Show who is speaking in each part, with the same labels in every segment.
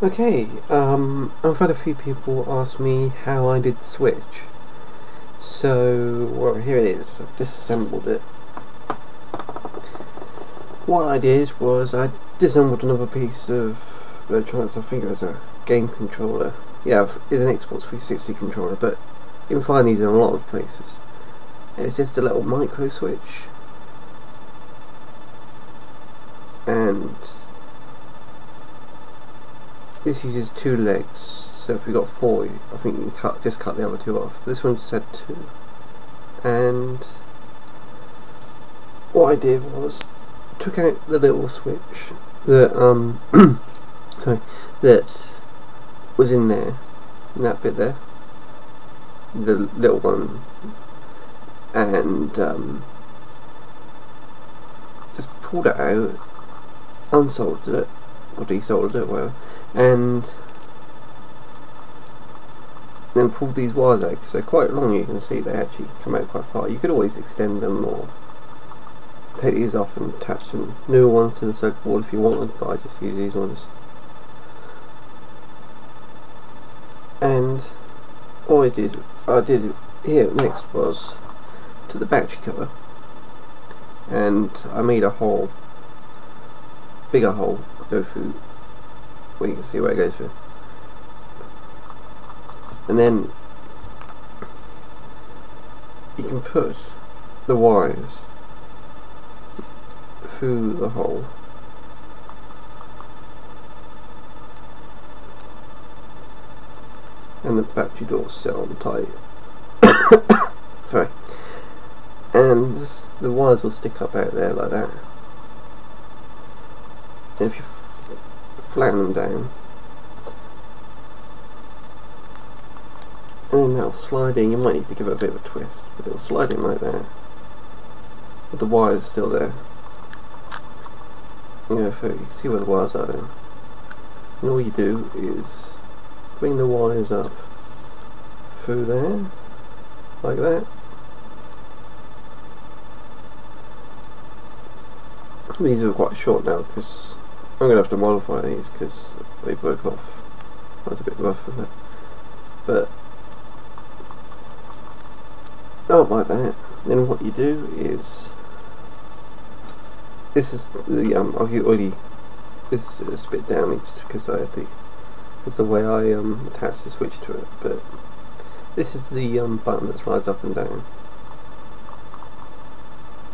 Speaker 1: Okay, I've had a few people ask me how I did the switch. So, well, here it is. I've disassembled it. What I did was I disassembled another piece of electronics. I think it was a game controller. Yeah, it's an Xbox 360 controller, but you can find these in a lot of places. It's just a little micro switch, and this uses two legs. So if we got four, I think you can just cut the other two off. This one just had two. And what I did was took out the little switch that sorry, that was in there, in that bit there, the little one, and just pulled it out, unsoldered it, or desoldered it, whatever, and then pulled these wires out because they're quite long. You can see they actually come out quite far. You could always extend them or take these off and attach some new ones to the circuit board if you wanted, but I just use these ones. And what I did here next was to the battery cover, and I made a hole, bigger hole, go through where you can see where it goes through, and then you can put the wires through the hole, and the battery door's still on tight. Sorry. And the wires will stick up out there like that. And if you flatten them down, and then that'll slide in. You might need to give it a bit of a twist, but it'll slide in like that, with the wires still there. You know, you can see where the wires are now. And all you do is bring the wires up through there, like that. These are quite short now because I'm going to have to modify these because they broke off. I was a bit rough with it, but like that. Then what you do is, this is the I've already, this is a bit damaged because I had it's the way I attached the switch to it, but this is the button that slides up and down.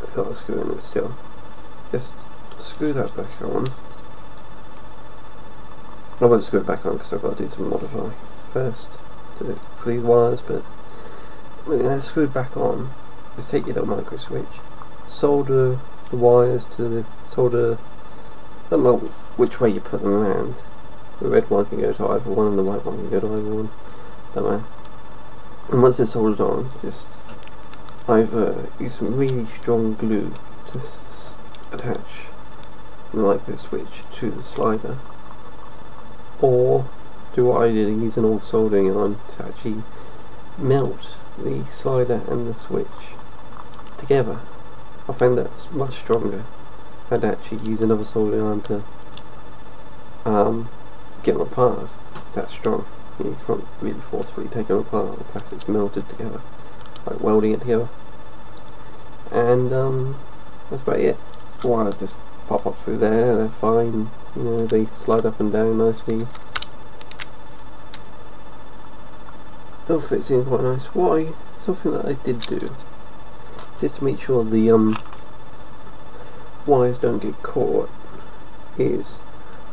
Speaker 1: It's got a screw in it still. Just screw that back on. I won't screw it back on because I've got to do some modify first for these wires, but when it's screwed back on, just take your little micro switch, solder the wires to the solder, I don't know which way you put them around. The red one can go to either one and the white one can go to either one, don't matter. And once it's soldered on, just either use some really strong glue to attach the micro switch to the slider, or do what I did and use an old soldering iron to actually melt the slider and the switch together. I found that's much stronger. I had to actually use another soldering iron to get them apart. It's that strong. You can't really forcefully take them apart. The plastic's melted together, like welding it together. And that's about it. The wires just pop up through there. They're fine. You know, they slide up and down nicely. It all fits in quite nice. Something that I did do, just to make sure the wires don't get caught, is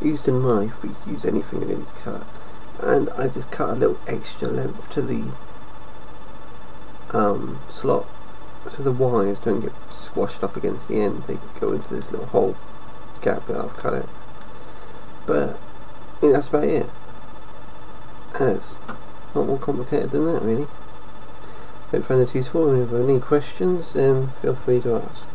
Speaker 1: I used a knife, but you can use anything really to cut, and I just cut a little extra length to the slot, so the wires don't get squashed up against the end. They go into this little hole gap that I've cut out. But I think that's about it. It's not more complicated than that, really. Hope you find this useful, and if you have any questions, then feel free to ask.